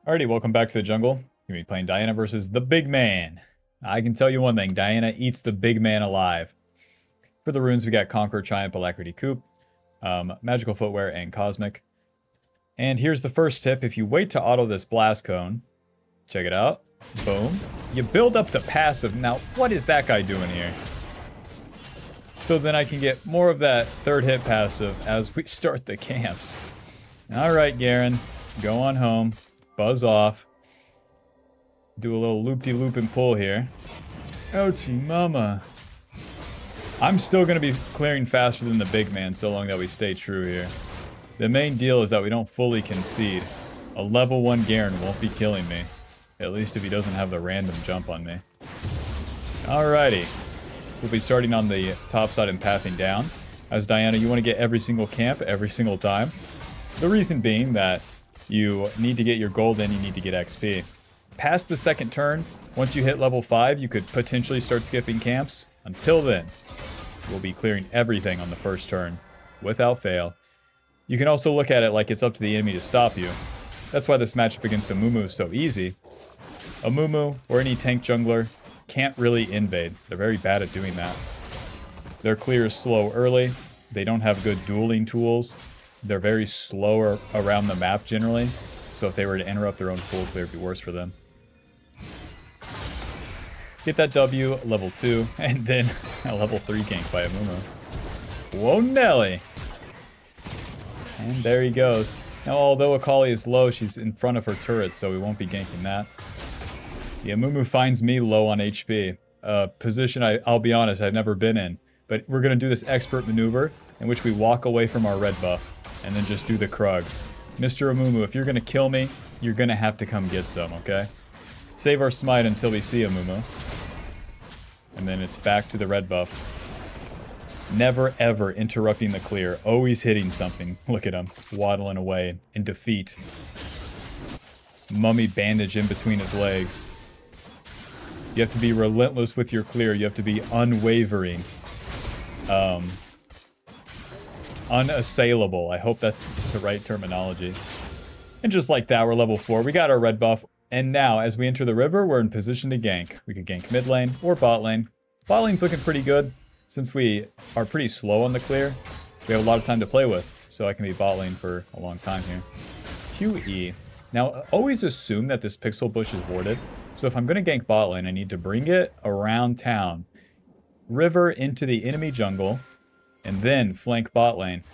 Alrighty, welcome back to the jungle. You're gonna be playing Diana versus the big man. I can tell you one thing, Diana eats the big man alive. For the runes, we got Conquer, Triumph, Alacrity, Coup, Magical Footwear, and Cosmic. And here's the first tip. If you wait to auto this Blast Cone, check it out. Boom. You build up the passive. Now, what is that guy doing here? So then I can get more of that third hit passive as we start the camps. Alright, Garen. Go on home. Buzz off. Do a little loop-de-loop and pull here. Ouchie mama. I'm still going to be clearing faster than the big man so long that we stay true here. The main deal is that we don't fully concede. A level 1 Garen won't be killing me. At least if he doesn't have the random jump on me. Alrighty. So we'll be starting on the top side and pathing down. As Diana, you want to get every single camp every single time. The reason being that you need to get your gold and you need to get XP. Past the second turn, once you hit level 5, you could potentially start skipping camps. Until then, we'll be clearing everything on the first turn, without fail. You can also look at it like it's up to the enemy to stop you. That's why this matchup against Amumu is so easy. Amumu, or any tank jungler, can't really invade. They're very bad at doing that. Their clear is slow early. They don't have good dueling tools. They're very slower around the map generally, so if they were to interrupt their own full clear, it'd be worse for them. Get that W, level 2, and then a level 3 gank by Amumu. Whoa, Nelly! And there he goes. Now, although Akali is low, she's in front of her turret, so we won't be ganking that. The Amumu finds me low on HP. A position I'll be honest, I've never been in. But we're going to do this expert maneuver, in which we walk away from our red buff. And then just do the Krugs. Mr. Amumu, if you're gonna kill me, you're gonna have to come get some, okay? Save our smite until we see Amumu. And then it's back to the red buff. Never ever interrupting the clear. Always hitting something. Look at him. Waddling away in defeat. Mummy bandage in between his legs. You have to be relentless with your clear. You have to be unwavering. Unassailable. I hope that's the right terminology. And just like that, we're level 4. We got our red buff. And now, as we enter the river, we're in position to gank. We could gank mid lane or bot lane. Bot lane's looking pretty good. Since we are pretty slow on the clear, we have a lot of time to play with. So I can be bot lane for a long time here. QE. Now, always assume that this pixel bush is warded. So if I'm going to gank bot lane, I need to bring it around town. River into the enemy jungle. And then flank bot lane.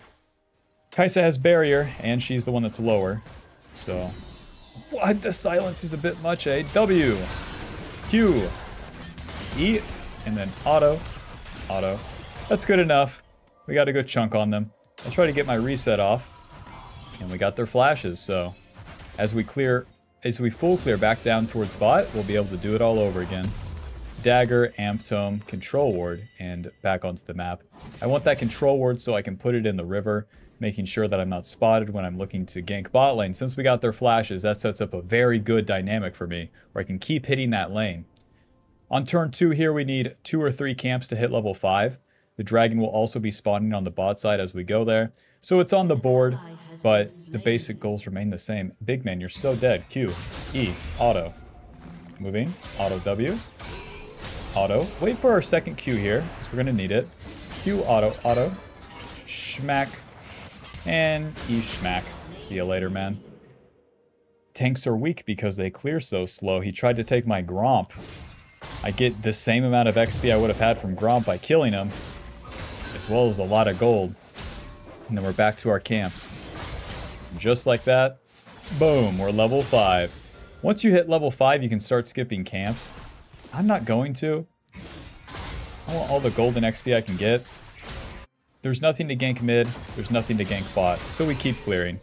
Kai'Sa has barrier, and she's the one that's lower. So, what? The silence is a bit much, eh? W, Q, E, and then auto, auto. That's good enough. We got a good chunk on them. I'll try to get my reset off. And we got their flashes, so as we full clear back down towards bot, we'll be able to do it all over again. Dagger, Amp Tome, Control Ward, and back onto the map. I want that Control Ward so I can put it in the river, making sure that I'm not spotted when I'm looking to gank bot lane. Since we got their flashes, that sets up a very good dynamic for me, where I can keep hitting that lane. On turn 2 here, we need 2 or 3 camps to hit level 5. The dragon will also be spawning on the bot side as we go there. So it's on the board, but the basic goals remain the same. Big man, you're so dead. Q, E, auto. Moving, auto W. Auto. Wait for our second Q here, because we're going to need it. Q, auto, auto. Schmack. And E, schmack. See you later, man. Tanks are weak because they clear so slow. He tried to take my Gromp. I get the same amount of XP I would have had from Gromp by killing him, as well as a lot of gold. And then we're back to our camps. Just like that, boom, we're level 5. Once you hit level 5, you can start skipping camps. I'm not going to. I want all the golden XP I can get. There's nothing to gank mid, there's nothing to gank bot, so we keep clearing.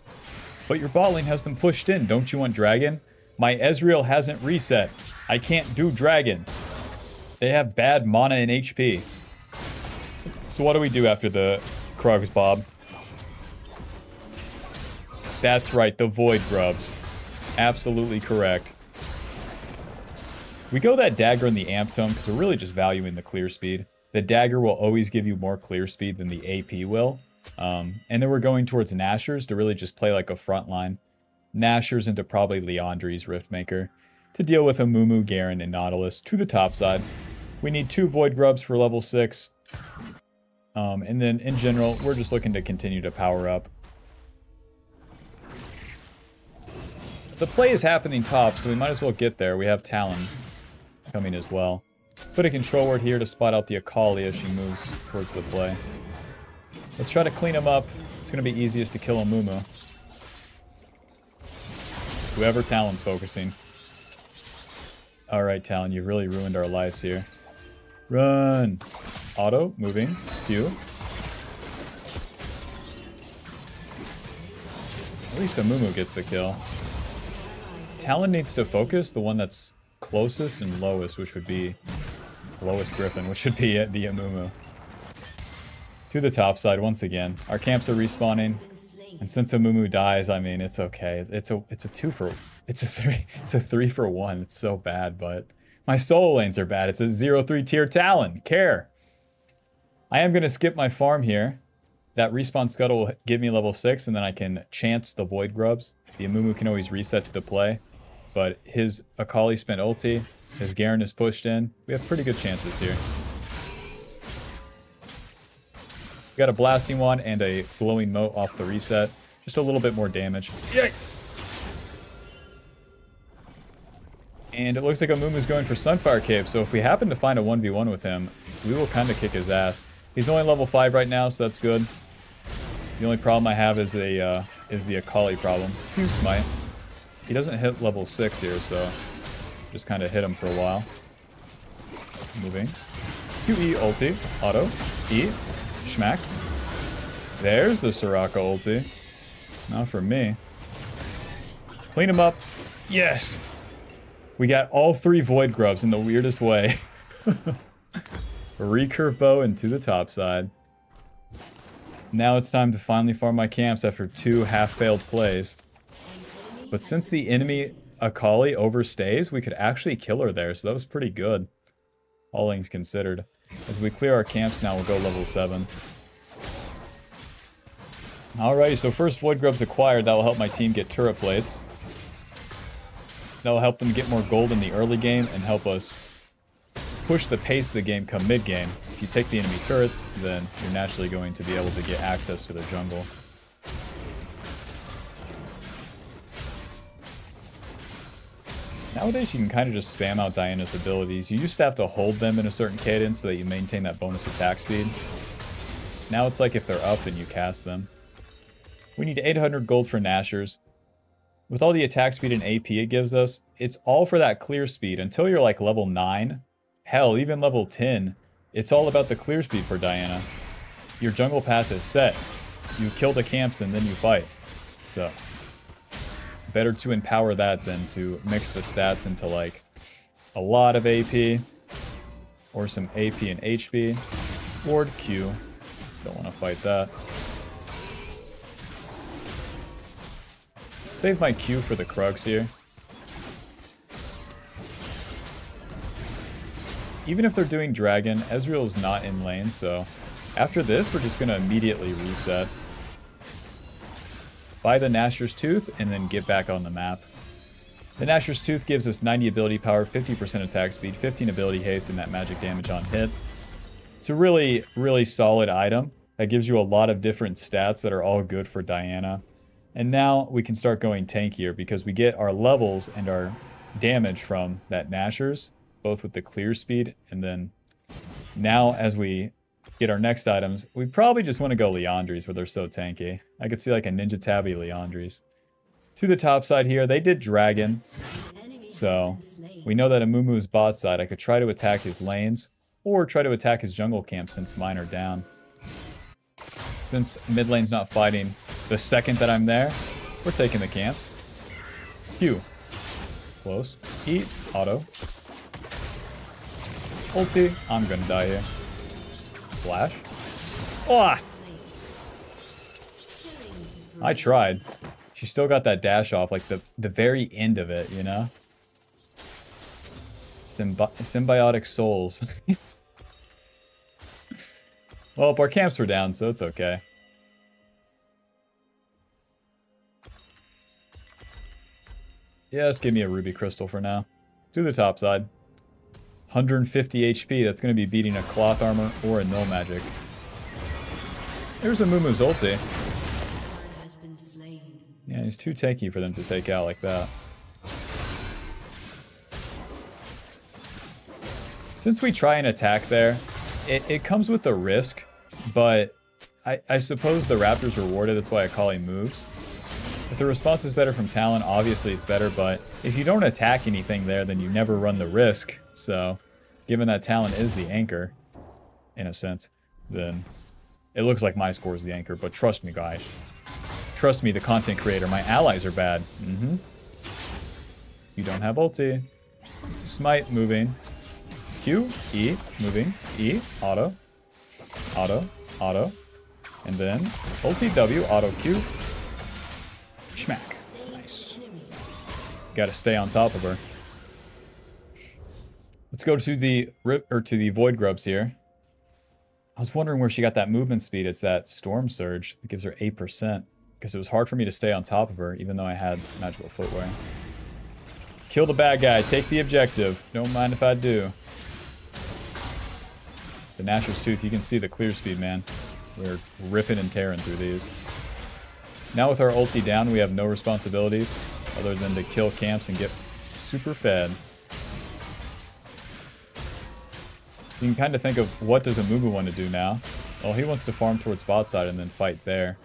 But your bot lane has them pushed in, don't you want dragon? My Ezreal hasn't reset. I can't do dragon. They have bad mana and HP. So what do we do after the Krugs, Bob? That's right, the Void Grubs. Absolutely correct. We go that dagger and the Amp Tome because we're really just valuing the clear speed. The dagger will always give you more clear speed than the AP will. And then we're going towards Nashor's to really just play like a front line. Nashers into probably Liandry's Riftmaker to deal with Amumu, Garen, and Nautilus to the top side. We need 2 Void Grubs for level 6. And then in general, we're just looking to continue to power up. The play is happening top, so we might as well get there. We have Talon coming as well. Put a control word here to spot out the Akali as she moves towards the play. Let's try to clean him up. It's going to be easiest to kill Amumu. Whoever Talon's focusing. Alright, Talon, you've really ruined our lives here. Run! Auto, moving. Q. At least Amumu gets the kill. Talon needs to focus the one that's closest and lowest, which would be lowest Griffin, which should be the Amumu. To the top side once again. Our camps are respawning, and since Amumu dies, I mean, it's okay. It's a 3 for 1. It's so bad, but my solo lanes are bad. It's a 0-3 tier Talon. Care. I am gonna skip my farm here. That respawn scuttle will give me level 6, and then I can chance the Void Grubs. The Amumu can always reset to the play, but his Akali spent ulti. His Garen is pushed in. We have pretty good chances here. We got a Blasting Wand and a Glowing Moat off the reset. Just a little bit more damage. Yay! And it looks like Amumu's going for Sunfire Cape, so if we happen to find a 1v1 with him, we will kind of kick his ass. He's only level 5 right now, so that's good. The only problem I have is the Akali problem. Q Smite. He doesn't hit level 6 here, so just kind of hit him for a while. Moving. QE ulti. Auto. E. Schmack. There's the Soraka ulti. Not for me. Clean him up. Yes! We got all 3 Void Grubs in the weirdest way. Recurve bow into the top side. Now it's time to finally farm my camps after 2 half-failed plays. But since the enemy Akali overstays, we could actually kill her there, so that was pretty good. All things considered. As we clear our camps now, we'll go level 7. Alrighty, so first Void Grubs acquired. That will help my team get turret plates. That will help them get more gold in the early game and help us push the pace of the game come mid-game. If you take the enemy turrets, then you're naturally going to be able to get access to their jungle. Nowadays, you can kind of just spam out Diana's abilities. You used to have to hold them in a certain cadence so that you maintain that bonus attack speed. Now it's like if they're up, then you cast them. We need 800 gold for Nashers. With all the attack speed and AP it gives us, it's all for that clear speed until you're like level 9. Hell, even level 10. It's all about the clear speed for Diana. Your jungle path is set. You kill the camps and then you fight. So, better to empower that than to mix the stats into like a lot of AP or some AP and HP. Ward Q. Don't want to fight that. Save my Q for the Krugs here. Even if they're doing Dragon, Ezreal is not in lane, so after this, we're just going to immediately reset. Buy the Nashor's Tooth, and then get back on the map. The Nashor's Tooth gives us 90 ability power, 50% attack speed, 15 ability haste, and that magic damage on hit. It's a really, really solid item that gives you a lot of different stats that are all good for Diana. And now we can start going tankier because we get our levels and our damage from that Nashor's, both with the clear speed, and then now as we get our next items, we probably just want to go Liandry's where they're so tanky. I could see like a Ninja Tabby Liandry's. To the top side here, they did Dragon, so we know that Amumu's bot side, I could try to attack his lanes, or try to attack his jungle camp since mine are down. Since mid lane's not fighting, the second that I'm there, we're taking the camps. Q. Close. Eat. Auto. Ulti. I'm gonna die here. Flash. Oh! I tried. She still got that dash off, like the very end of it, you know? Symbiotic souls. Well, our camps were down, so it's okay. Just give me a ruby crystal for now. Do the top side. 150 HP, that's going to be beating a cloth armor or a null magic. There's a Mumu's ulti. Yeah, he's too tanky for them to take out like that. Since we try and attack there, it comes with a risk, but I suppose the Raptor's rewarded, that's why Akali moves. If the response is better from Talon, obviously it's better, but if you don't attack anything there, then you never run the risk. So, given that Talon is the anchor, in a sense, then it looks like my score is the anchor, but trust me, guys. Trust me, the content creator, my allies are bad. You don't have ulti. Smite, moving. Q, E, moving. E, auto. Auto, auto. And then, ulti W, auto Q. Schmack. Nice. Gotta stay on top of her. Let's go to the Void Grubs here. I was wondering where she got that movement speed. It's that Storm Surge that gives her 8%. Because it was hard for me to stay on top of her, even though I had magical footwear. Kill the bad guy. Take the objective. Don't mind if I do. The Nashor's Tooth, you can see the clear speed, man. We're ripping and tearing through these. Now with our ulti down, we have no responsibilities other than to kill camps and get super fed. So you can kind of think of what does Amumu want to do now? Well, he wants to farm towards bot side and then fight there.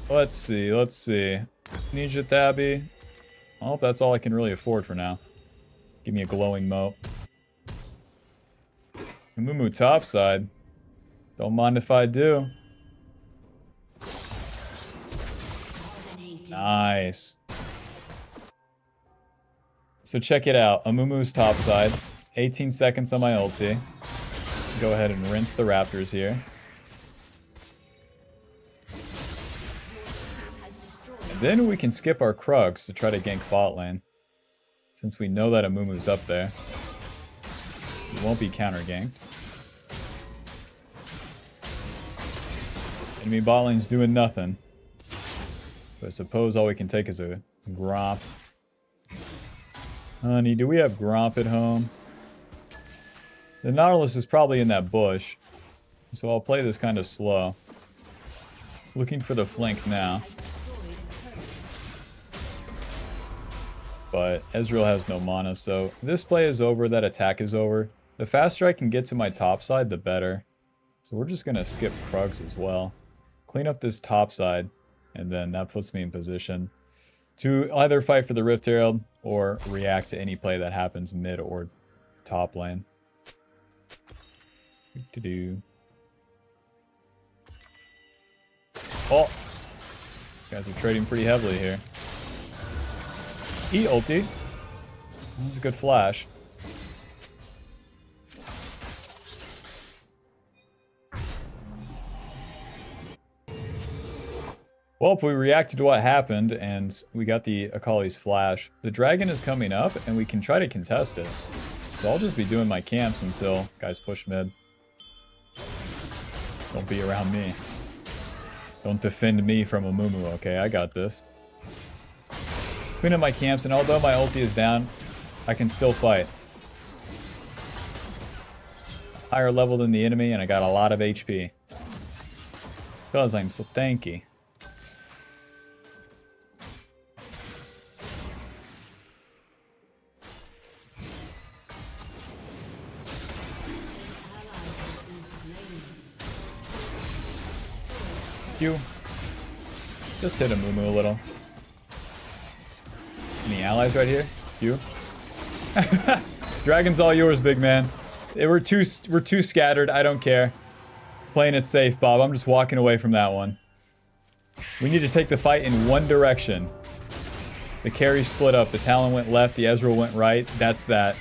Let's see, let's see. Ninja Thabby. Well, that's all I can really afford for now. Give me a glowing moat. Amumu topside. Don't mind if I do. Nice. So check it out. Amumu's topside. 18 seconds on my ulti. Go ahead and rinse the Raptors here. And then we can skip our Krugs to try to gank bot lane. Since we know that Amumu's up there. He won't be counter ganked. Enemy bot lane's doing nothing. But I suppose all we can take is a Gromp. Honey, do we have Gromp at home? The Nautilus is probably in that bush. So I'll play this kind of slow. Looking for the flank now. But Ezreal has no mana, so this play is over, that attack is over. The faster I can get to my top side, the better. So we're just going to skip Krugs as well. Clean up this top side, and then that puts me in position to either fight for the Rift Herald or react to any play that happens mid or top lane. Do-do-do. Oh! You guys are trading pretty heavily here. E ulti. That was a good flash. Well, if we reacted to what happened and we got the Akali's flash, the dragon is coming up and we can try to contest it. So I'll just be doing my camps until guys push mid. Don't be around me. Don't defend me from Amumu, okay? I got this. Clean up my camps, and although my ulti is down, I can still fight. Higher level than the enemy, and I got a lot of HP. Because I'm so tanky. Q. Just hit Amumu a little. Any allies right here? You? Dragon's all yours, big man. We're too scattered. I don't care. Playing it safe, Bob. I'm just walking away from that one. We need to take the fight in one direction. The carry split up. The Talon went left. The Ezreal went right. That's that.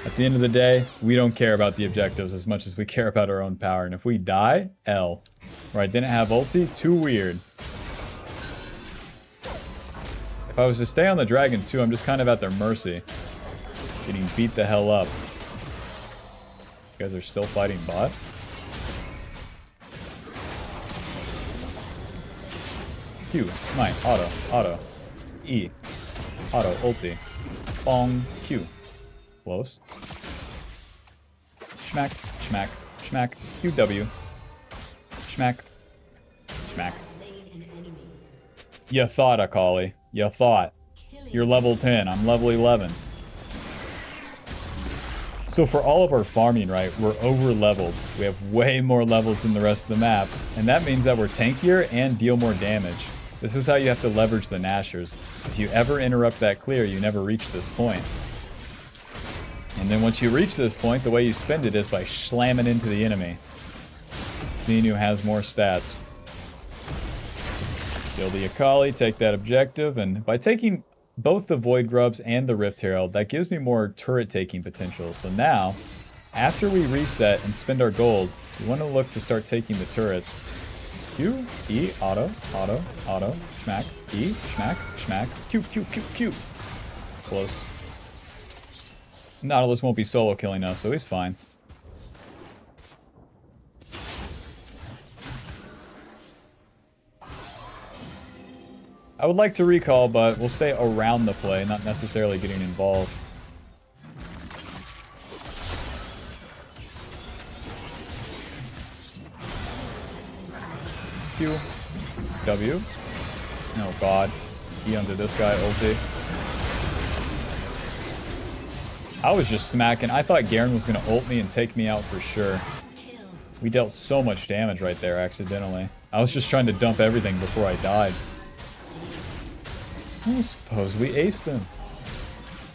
At the end of the day, we don't care about the objectives as much as we care about our own power. And if we die, L. Or I didn't have ulti, too weird. If I was to stay on the dragon too, I'm just kind of at their mercy. Getting beat the hell up. You guys are still fighting bot? Q, smite, auto, auto, E, auto, ulti, bong, Q. Close. Schmack, schmack, schmack, QW. Schmack, schmack. You thought, Akali. You thought. You're level 10, I'm level 11. So for all of our farming, right, we're over leveled. We have way more levels than the rest of the map, and that means that we're tankier and deal more damage. This is how you have to leverage the Nashers. If you ever interrupt that clear, you never reach this point. And then once you reach this point, the way you spend it is by slamming into the enemy. Seeing who has more stats. Kill the Akali, take that objective, and by taking both the Void Grubs and the Rift Herald, that gives me more turret taking potential. So now, after we reset and spend our gold, we want to look to start taking the turrets. Q, E, auto, auto, auto, schmack, E, schmack, schmack, Q, Q, Q, Q. Close. Nautilus won't be solo killing us, so he's fine. I would like to recall, but we'll stay around the play, not necessarily getting involved. Q. W. Oh god. E under this guy, ulti. I was just smacking. I thought Garen was going to ult me and take me out for sure. We dealt so much damage right there accidentally. I was just trying to dump everything before I died. I suppose we aced them.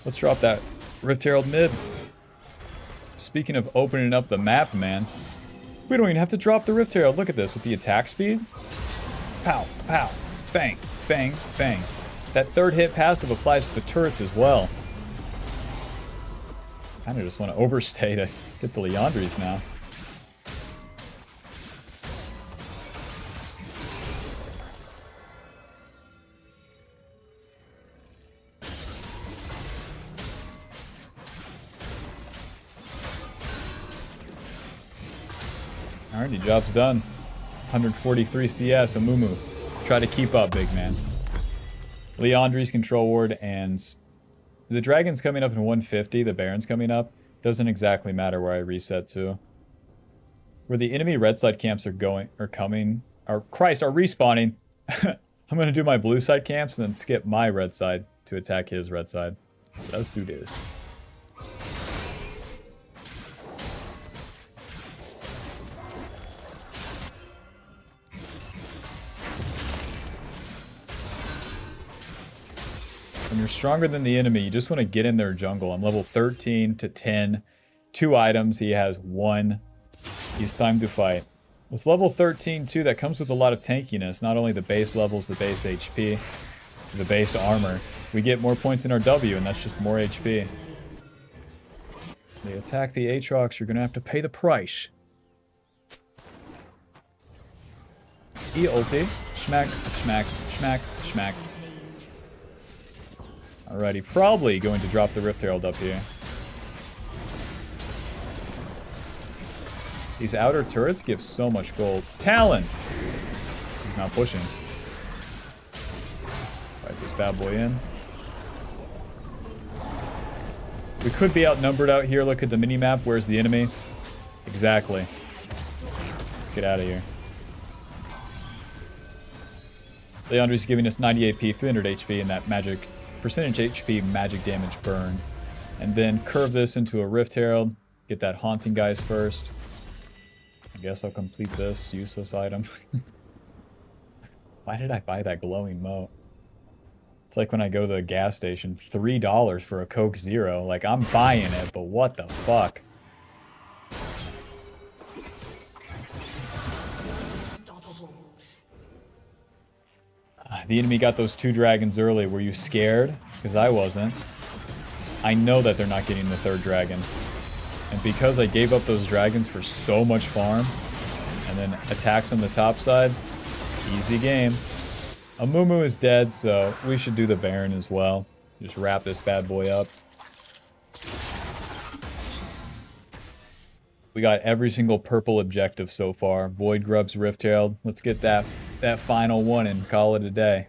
Let's drop that Rift Herald mid. Speaking of opening up the map, man. We don't even have to drop the Rift Herald. Look at this with the attack speed. Pow, pow, bang, bang, bang. That third hit passive applies to the turrets as well. Kinda just want to overstay to get the Liandry's now. Alrighty, job's done. 143 CS, Amumu. Try to keep up, big man. Liandry's control ward, and the Dragon's coming up in 150, the Baron's coming up. Doesn't exactly matter where I reset to. Where the enemy red side camps are respawning. I'm gonna do my blue side camps and then skip my red side to attack his red side. Let's do this. When you're stronger than the enemy, you just want to get in their jungle. I'm level 13 to 10. 2 items, he has 1. He's time to fight. With level 13 too, that comes with a lot of tankiness. Not only the base levels, the base HP, the base armor. We get more points in our W, and that's just more HP. They attack the Aatrox, you're going to have to pay the price. E ulti. Schmack, schmack, schmack, schmack. Alrighty, probably going to drop the Rift Herald up here. These outer turrets give so much gold. Talon! He's not pushing. Fight this bad boy in. We could be outnumbered out here. Look at the mini-map. Where's the enemy? Exactly. Let's get out of here. Liandry's giving us 90 AP, 300 HP, and that magic percentage HP magic damage burn. And then curve this into a Rift Herald. Get that Haunting guys first. I guess I'll complete this useless item. Why did I buy that glowing moat? It's like when I go to the gas station, $3 for a Coke Zero. Like, I'm buying it, but what the fuck? The enemy got those 2 dragons early. Were you scared? Because I wasn't. I know that they're not getting the 3rd dragon. And because I gave up those dragons for so much farm, and then attacks on the top side, easy game. Amumu is dead, so we should do the Baron as well. Just wrap this bad boy up. We got every single purple objective so far. Void Grubs, Rift Herald. Let's get that that final one and call it a day.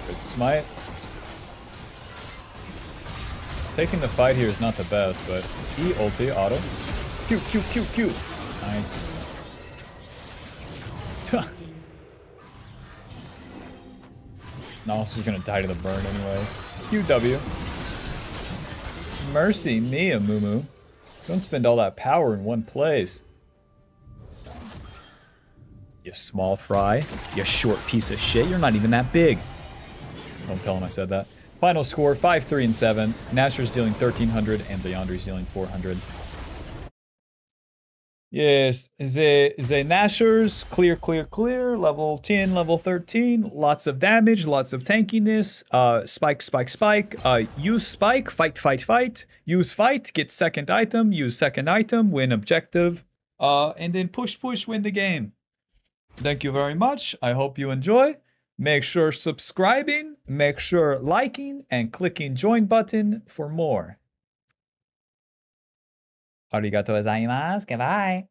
Good smite. Taking the fight here is not the best, but E ulti, auto. Q, Q, Q, Q. Nice. Nasus is gonna die to the burn anyways. QW. Mercy me, Amumu. Don't spend all that power in one place. You small fry. You short piece of shit. You're not even that big. Don't tell him I said that. Final score, 5, 3, and 7. Nashor's dealing 1,300 and Liandry's dealing 400. Yes, the Nashors, clear, clear, clear. Level 10, level 13. Lots of damage, lots of tankiness. Spike, spike, spike. Use spike, fight, fight, fight. Use fight, get second item. Use second item, win objective. And then push, push, win the game. Thank you very much. I hope you enjoy. Make sure subscribing, make sure liking, and clicking join button for more. Arigatou gozaimasu. Goodbye.